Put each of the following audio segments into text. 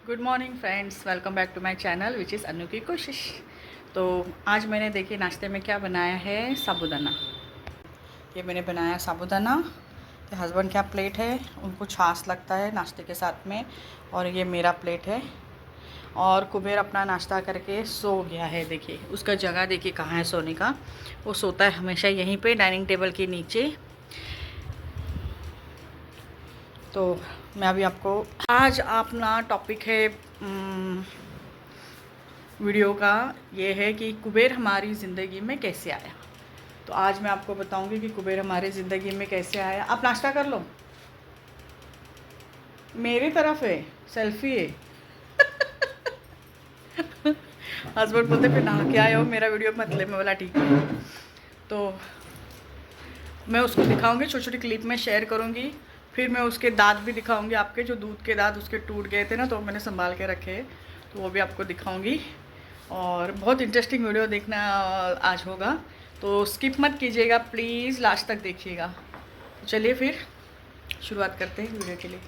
Good morning friends, welcome back to my channel which is Anu की कोशिश। तो आज मैंने देखिए नाश्ते में क्या बनाया है, साबूदाना। ये मैंने बनाया साबूदाना। तो हस्बैंड क्या प्लेट है, उनको छाछ लगता है नाश्ते के साथ में, और ये मेरा प्लेट है। और कुबेर अपना नाश्ता करके सो गया है। देखिए उसका जगह देखिए कहाँ है सोने का। वो सोता है हमेशा यहीं पे डाइनिंग टेबल के नीचे। तो मैं अभी आपको आज अपना टॉपिक है वीडियो का, ये है कि कुबेर हमारी ज़िंदगी में कैसे आया। तो आज मैं आपको बताऊंगी कि कुबेर हमारी ज़िंदगी में कैसे आया। आप नाश्ता कर लो, मेरी तरफ है, सेल्फी है। हस्बैंड बोलते फिर नहा के आए हो, मेरा वीडियो मत ले। मैं बोला ठीक है। तो मैं उसको दिखाऊंगी, छोटी छोटी क्लिप में शेयर करूंगी। फिर मैं उसके दांत भी दिखाऊंगी, आपके जो दूध के दांत उसके टूट गए थे ना, तो मैंने संभाल के रखे, तो वो भी आपको दिखाऊंगी। और बहुत इंटरेस्टिंग वीडियो देखना आज होगा, तो स्किप मत कीजिएगा प्लीज़, लास्ट तक देखिएगा। तो चलिए फिर शुरुआत करते हैं वीडियो के लिए।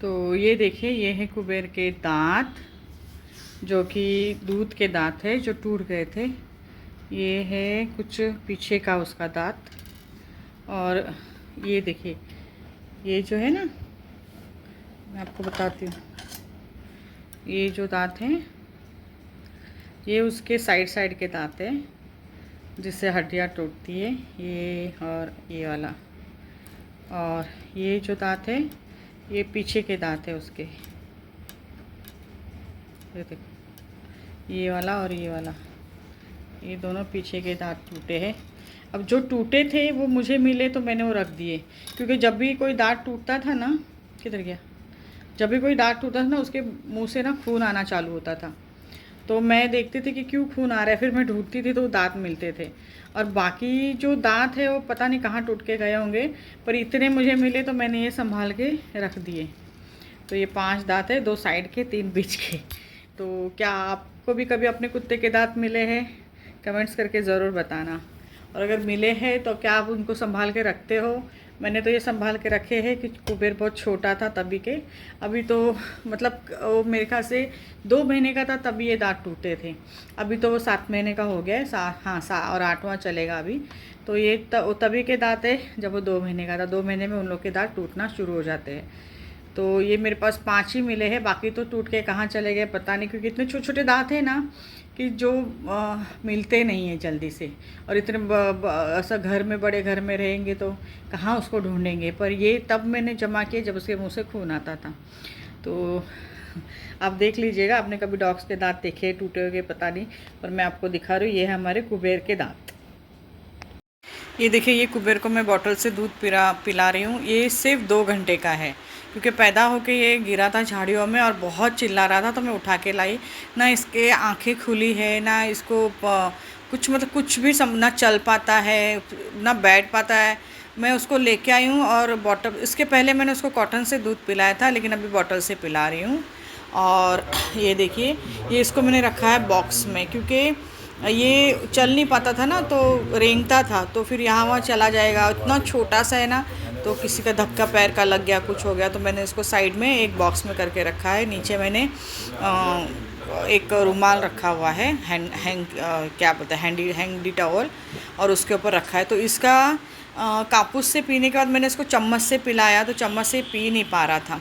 तो ये देखिए, ये है कुबेर के दांत, जो कि दूध के दांत है जो टूट गए थे। ये है कुछ पीछे का उसका दांत। और ये देखिए, ये जो है ना, मैं आपको बताती हूँ, ये जो दांत हैं ये उसके साइड साइड के दांत हैं जिससे हड्डियाँ टूटती है, ये और ये वाला। और ये जो दांत है ये पीछे के दांत है उसके, ये देखो, ये वाला और ये वाला, ये दोनों पीछे के दांत टूटे हैं। अब जो टूटे थे वो मुझे मिले तो मैंने वो रख दिए, क्योंकि जब भी कोई दांत टूटता था ना, किधर गया, जब भी कोई दांत टूटता था ना, उसके मुंह से ना खून आना चालू होता था। तो मैं देखती थी कि क्यों खून आ रहा है, फिर मैं ढूंढती थी तो दांत मिलते थे। और बाकी जो दांत है वो पता नहीं कहाँ टूट के गए होंगे, पर इतने मुझे मिले तो मैंने ये संभाल के रख दिए। तो ये 5 दांत है, 2 साइड के, 3 बीच के। तो क्या आपको भी कभी अपने कुत्ते के दांत मिले हैं? कमेंट्स करके ज़रूर बताना। और अगर मिले हैं तो क्या आप उनको संभाल के रखते हो? मैंने तो ये संभाल के रखे हैं कि कुबेर बहुत छोटा था तभी के। अभी तो मतलब वो मेरे ख्याल से 2 महीने का था तभी ये दांत टूटे थे। अभी तो वो 7 महीने का हो गया है, और 8वां चलेगा अभी। तो ये तभी के दांत है जब वो 2 महीने का था। 2 महीने में उन लोग के दांत टूटना शुरू हो जाते हैं। तो ये मेरे पास 5 ही मिले हैं, बाकी तो टूट के कहाँ चले गए पता नहीं, क्योंकि इतने छोटे छोटे दांत हैं ना कि जो मिलते नहीं हैं जल्दी से। और इतने ऐसा घर में, बड़े घर में रहेंगे तो कहाँ उसको ढूंढेंगे। पर ये तब मैंने जमा किए जब उसके मुंह से खून आता था। तो आप देख लीजिएगा, आपने कभी डॉग्स के दांत देखे टूटे हुए पता नहीं, पर मैं आपको दिखा रही हूँ, ये है हमारे कुबेर के दांत। ये देखिए, ये कुबेर को मैं बॉटल से दूध पिला रही हूँ। ये सिर्फ 2 घंटे का है, क्योंकि पैदा होके ये गिरा था झाड़ियों में और बहुत चिल्ला रहा था, तो मैं उठा के लाई। ना इसके आंखें खुली है, ना इसको कुछ मतलब कुछ भी ना चल पाता है, ना बैठ पाता है। मैं उसको लेके आई हूँ और बॉटल, इसके पहले मैंने उसको कॉटन से दूध पिलाया था, लेकिन अभी बॉटल से पिला रही हूँ। और ये देखिए, ये इसको मैंने रखा है बॉक्स में, क्योंकि ये चल नहीं पाता था ना, तो रेंगता था, तो फिर यहाँ वहाँ चला जाएगा। इतना छोटा सा है ना, तो किसी का धक्का पैर का लग गया, कुछ हो गया, तो मैंने इसको साइड में एक बॉक्स में करके रखा है। नीचे मैंने एक रुमाल रखा हुआ है, क्या बोलते हैं, हैंडी टॉवल, और उसके ऊपर रखा है। तो इसका कापूस से पीने के बाद मैंने इसको चम्मच से पिलाया, तो चम्मच से पी नहीं पा रहा था।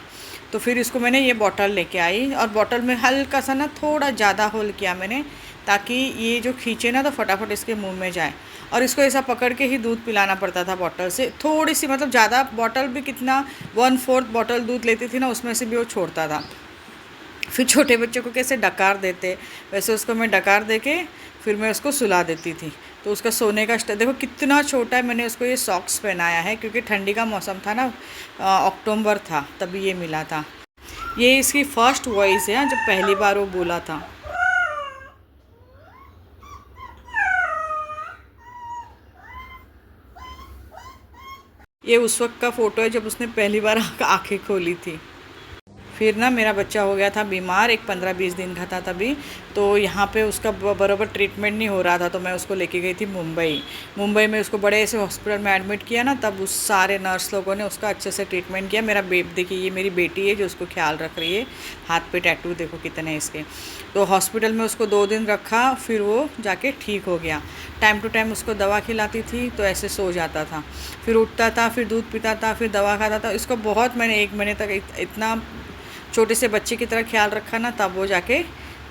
तो फिर इसको मैंने ये बॉटल लेके आई, और बॉटल में हल्का सा ना थोड़ा ज़्यादा होल किया मैंने, ताकि ये जो खींचे ना तो फटाफट इसके मुंह में जाए। और इसको ऐसा पकड़ के ही दूध पिलाना पड़ता था बॉटल से, थोड़ी सी, मतलब ज़्यादा बॉटल भी कितना, 1/4 बॉटल दूध लेती थी ना, उसमें से भी वो छोड़ता था। फिर छोटे बच्चों को कैसे डकार देते, वैसे उसको मैं डकार दे के फिर मैं उसको सुला देती थी। तो उसका सोने का देखो कितना छोटा है। मैंने उसको ये सॉक्स पहनाया है, क्योंकि ठंडी का मौसम था ना, अक्टूबर था, तभी ये मिला था। ये इसकी फर्स्ट वॉइस है, जब पहली बार वो बोला था। ये उस वक्त का फ़ोटो है जब उसने पहली बार आंखें खोली थी। फिर ना मेरा बच्चा हो गया था बीमार, एक 15-20 दिन का था तभी, तो यहाँ पे उसका बराबर ट्रीटमेंट नहीं हो रहा था, तो मैं उसको लेके गई थी मुंबई में उसको बड़े ऐसे हॉस्पिटल में एडमिट किया ना, तब उस सारे नर्स लोगों ने उसका अच्छे से ट्रीटमेंट किया। मेरा देखिए ये मेरी बेटी है जो उसको ख्याल रख रही है, हाथ पे टैटू देखो कितने इसके। तो हॉस्पिटल में उसको 2 दिन रखा, फिर वो जाके ठीक हो गया। टाइम टू टाइम उसको दवा खिलाती थी तो ऐसे सो जाता था, फिर उठता था, फिर दूध पीता था, फिर दवा खाता था। इसको बहुत मैंने 1 महीने तक इतना छोटे से बच्चे की तरह ख्याल रखा ना, तब वो जाके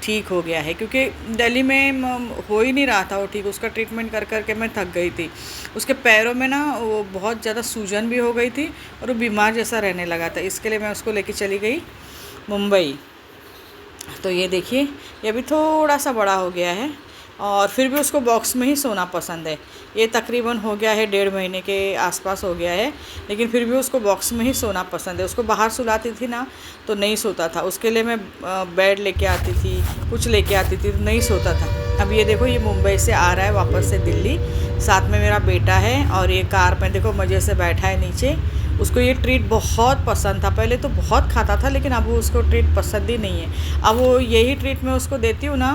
ठीक हो गया है। क्योंकि दिल्ली में हो ही नहीं रहा था वो ठीक, उसका ट्रीटमेंट कर कर के मैं थक गई थी। उसके पैरों में ना वो बहुत ज़्यादा सूजन भी हो गई थी और वो बीमार जैसा रहने लगा था, इसके लिए मैं उसको लेके चली गई मुंबई। तो ये देखिए ये अभी थोड़ा सा बड़ा हो गया है और फिर भी उसको बॉक्स में ही सोना पसंद है। ये तकरीबन हो गया है 1.5 महीने के आसपास हो गया है, लेकिन फिर भी उसको बॉक्स में ही सोना पसंद है। उसको बाहर सुलाती थी ना तो नहीं सोता था, उसके लिए मैं बेड लेके आती थी, कुछ लेके आती थी तो नहीं सोता था। अब ये देखो ये मुंबई से आ रहा है वापस से दिल्ली, साथ में मेरा बेटा है और ये कार में देखो मज़े से बैठा है नीचे। उसको ये ट्रीट बहुत पसंद था, पहले तो बहुत खाता था लेकिन अब वो उसको ट्रीट पसंद ही नहीं है। अब वो यही ट्रीट मैं उसको देती हूँ ना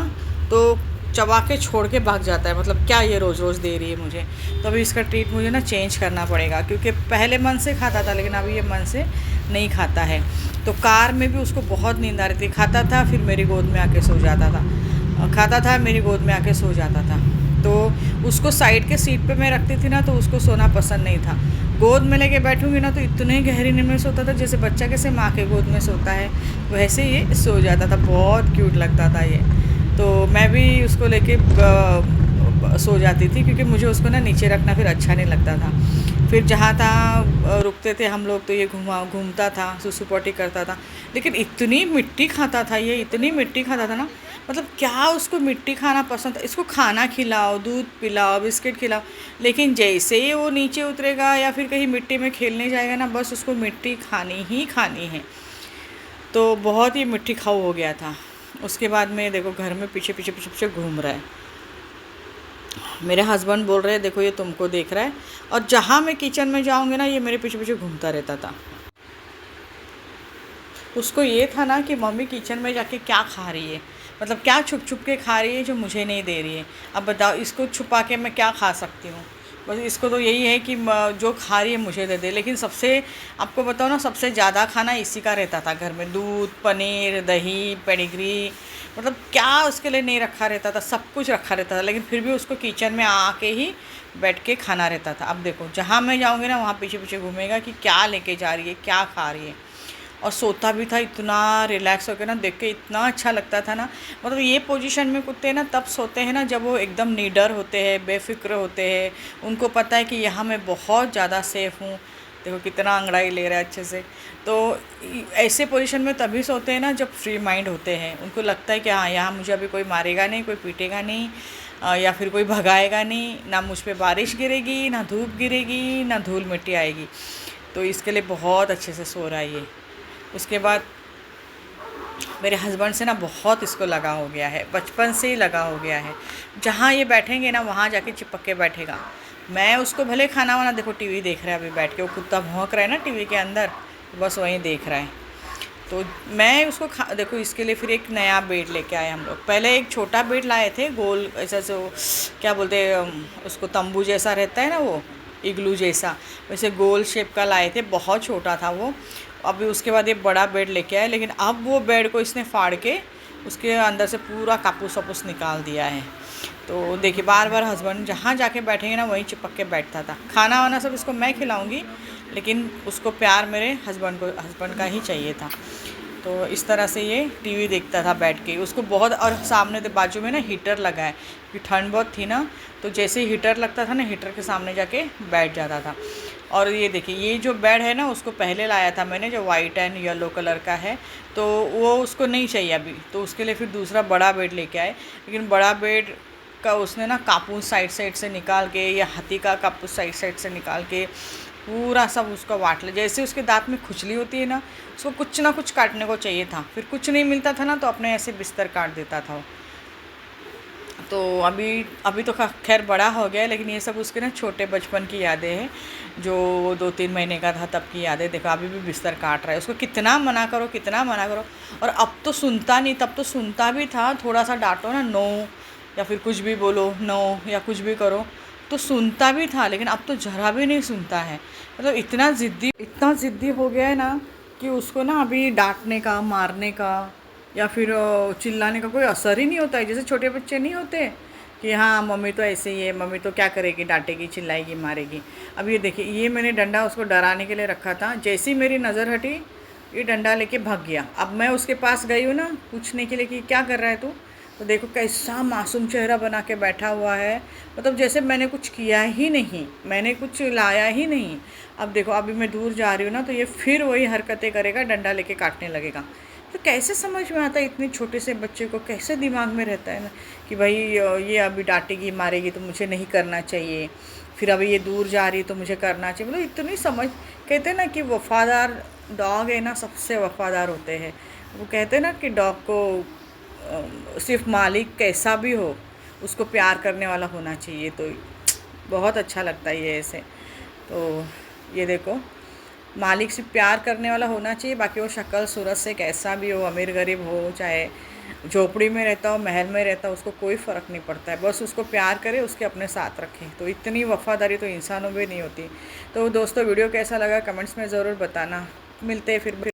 तो चबा के छोड़ के भाग जाता है, मतलब क्या ये रोज़ रोज़ दे रही है मुझे। तो अभी इसका ट्रीट मुझे ना चेंज करना पड़ेगा, क्योंकि पहले मन से खाता था लेकिन अभी ये मन से नहीं खाता है। तो कार में भी उसको बहुत नींद आ रही थी, खाता था फिर मेरी गोद में आके सो जाता था, खाता था मेरी गोद में आके सो जाता था। तो उसको साइड के सीट पे मैं रखती थी ना तो उसको सोना पसंद नहीं था। गोद में लेके बैठूंगी ना तो इतने गहरी नींद में सोता था, जैसे बच्चा कैसे माँ के गोद में सोता है वैसे ये सो जाता था। बहुत क्यूट लगता था ये। तो मैं भी उसको लेके सो जाती थी, क्योंकि मुझे उसको ना नीचे रखना फिर अच्छा नहीं लगता था। फिर जहाँ तहाँ रुकते थे हम लोग तो ये घूमता था, सुसु पोटी करता था। लेकिन इतनी मिट्टी खाता था ये, इतनी मिट्टी खाता था ना, मतलब क्या उसको मिट्टी खाना पसंद था। इसको खाना खिलाओ, दूध पिलाओ, बिस्किट खिलाओ, लेकिन जैसे ही वो नीचे उतरेगा या फिर कहीं मिट्टी में खेलने जाएगा ना, बस उसको मिट्टी खानी ही खानी है। तो बहुत ही मिट्टी खाऊ हो गया था। उसके बाद में देखो घर में पीछे पीछे पीछे पीछे घूम रहा है। मेरे हस्बैंड बोल रहे हैं देखो ये तुमको देख रहा है, और जहाँ मैं किचन में जाऊँगी ना ये मेरे पीछे पीछे घूमता रहता था। उसको ये था ना कि मम्मी किचन में जाके क्या खा रही है, मतलब क्या छुप छुप के खा रही है जो मुझे नहीं दे रही है। अब बताओ इसको छुपा के मैं क्या खा सकती हूँ। बस इसको तो यही है कि जो खा रही है मुझे दे दे। लेकिन सबसे आपको बताओ ना, सबसे ज़्यादा खाना इसी का रहता था घर में, दूध, पनीर, दही, पेडिग्री, मतलब क्या उसके लिए नहीं रखा रहता था, सब कुछ रखा रहता था। लेकिन फिर भी उसको किचन में आके ही बैठ के खाना रहता था। अब देखो जहाँ मैं जाऊँगी ना वहाँ पीछे पीछे घूमेगा कि क्या लेके जा रही है, क्या खा रही है। और सोता भी था इतना रिलैक्स होकर ना, देख के इतना अच्छा लगता था ना। मतलब ये पोजीशन में कुत्ते ना तब सोते हैं ना जब वो एकदम निडर होते हैं, बेफिक्र होते हैं, उनको पता है कि यहाँ मैं बहुत ज़्यादा सेफ़ हूँ। देखो कितना अंगड़ाई ले रहा है अच्छे से। तो ऐसे पोजीशन में तभी सोते हैं ना जब फ्री माइंड होते हैं, उनको लगता है कि हाँ यहाँ मुझे अभी कोई मारेगा नहीं, कोई पीटेगा नहीं, या फिर कोई भगाएगा नहीं, ना मुझ पर बारिश गिरेगी, ना धूप गिरेगी, ना धूल मिट्टी आएगी। तो इसके लिए बहुत अच्छे से सो रहा है ये। उसके बाद मेरे हस्बैंड से ना बहुत इसको लगा हो गया है, बचपन से ही लगा हो गया है। जहाँ ये बैठेंगे ना वहाँ जाके चिपक के बैठेगा। मैं उसको भले खाना वाना, देखो टीवी देख रहा है अभी बैठ के, वो कुत्ता भौंक रहा है ना टीवी के अंदर, बस वहीं देख रहा है। तो मैं उसको देखो इसके लिए फिर एक नया बेड लेके आए हम लोग। पहले एक छोटा बेड लाए थे, गोल ऐसा से, क्या बोलते हैं उसको, तंबू जैसा रहता है ना वो, इग्लू जैसा, वैसे गोल शेप का लाए थे, बहुत छोटा था वो। अभी उसके बाद ये बड़ा बेड लेके आए, लेकिन अब वो बेड को इसने फाड़ के उसके अंदर से पूरा कापूस वापूस निकाल दिया है। तो देखिए बार बार हस्बैंड जहाँ जाके बैठेंगे ना वहीं चिपक के बैठता था। खाना वाना सब इसको मैं खिलाऊंगी, लेकिन उसको प्यार मेरे हस्बैंड का ही चाहिए था। तो इस तरह से ये टीवी देखता था बैठ के। उसको बहुत, और सामने बाजू में ना हीटर लगा है, क्योंकि ठंड बहुत थी ना, तो जैसे ही हीटर लगता था ना हीटर के सामने जाके बैठ जाता था। और ये देखिए ये जो बेड है ना उसको पहले लाया था मैंने, जो वाइट एंड येलो कलर का है, तो वो उसको नहीं चाहिए अभी, तो उसके लिए फिर दूसरा बड़ा बेड लेके आए। लेकिन बड़ा बेड का उसने ना कापूस साइड से निकाल के, या हाथी का कापूस साइड से निकाल के पूरा सब उसका वाट ले। जैसे उसके दांत में खुजली होती है ना, उसको कुछ ना कुछ काटने को चाहिए था, फिर कुछ नहीं मिलता था ना तो अपने ऐसे बिस्तर काट देता था वो। तो अभी अभी तो खैर बड़ा हो गया है, लेकिन ये सब उसके ना छोटे बचपन की यादें हैं, जो 2-3 महीने का था तब की यादें। देखो अभी भी बिस्तर काट रहा है, उसको कितना मना करो कितना मना करो, और अब तो सुनता नहीं। तब तो सुनता भी था, थोड़ा सा डांटो ना, नो या फिर कुछ भी बोलो, नो या कुछ भी करो तो सुनता भी था, लेकिन अब तो ज़रा भी नहीं सुनता है। मतलब इतना ज़िद्दी हो गया है ना कि उसको ना अभी डांटने का, मारने का या फिर चिल्लाने का कोई असर ही नहीं होता है। जैसे छोटे बच्चे नहीं होते कि हाँ मम्मी तो ऐसे ही है, मम्मी तो क्या करेगी, डांटेगी, चिल्लाएगी, मारेगी। अब ये देखिए, ये मैंने डंडा उसको डराने के लिए रखा था, जैसी मेरी नज़र हटी ये डंडा लेके भाग गया। अब मैं उसके पास गई हूँ ना पूछने के लिए कि क्या कर रहा है तू, तो देखो कैसा मासूम चेहरा बना के बैठा हुआ है, मतलब जैसे मैंने कुछ किया ही नहीं, मैंने कुछ लाया ही नहीं। अब देखो अभी मैं दूर जा रही हूँ ना तो ये फिर वही हरकतें करेगा, डंडा लेके काटने लगेगा। तो कैसे समझ में आता है इतने छोटे से बच्चे को, कैसे दिमाग में रहता है ना कि भाई ये अभी डांटेगी मारेगी तो मुझे नहीं करना चाहिए, फिर अभी ये दूर जा रही तो मुझे करना चाहिए। मतलब इतनी समझ, कहते हैं ना कि वफ़ादार डॉग है ना सबसे वफ़ादार होते हैं। वो कहते हैं ना कि डॉग को सिर्फ मालिक कैसा भी हो उसको प्यार करने वाला होना चाहिए। तो बहुत अच्छा लगता है ये ऐसे। तो ये देखो, मालिक से प्यार करने वाला होना चाहिए, बाकी वो शक्ल सूरत से कैसा भी हो, अमीर गरीब हो, चाहे झोपड़ी में रहता हो महल में रहता हो, उसको कोई फ़र्क नहीं पड़ता है। बस उसको प्यार करे, उसके अपने साथ रखे। तो इतनी वफ़ादारी तो इंसानों में नहीं होती। तो दोस्तों वीडियो कैसा लगा कमेंट्स में ज़रूर बताना। मिलते हैं फिर।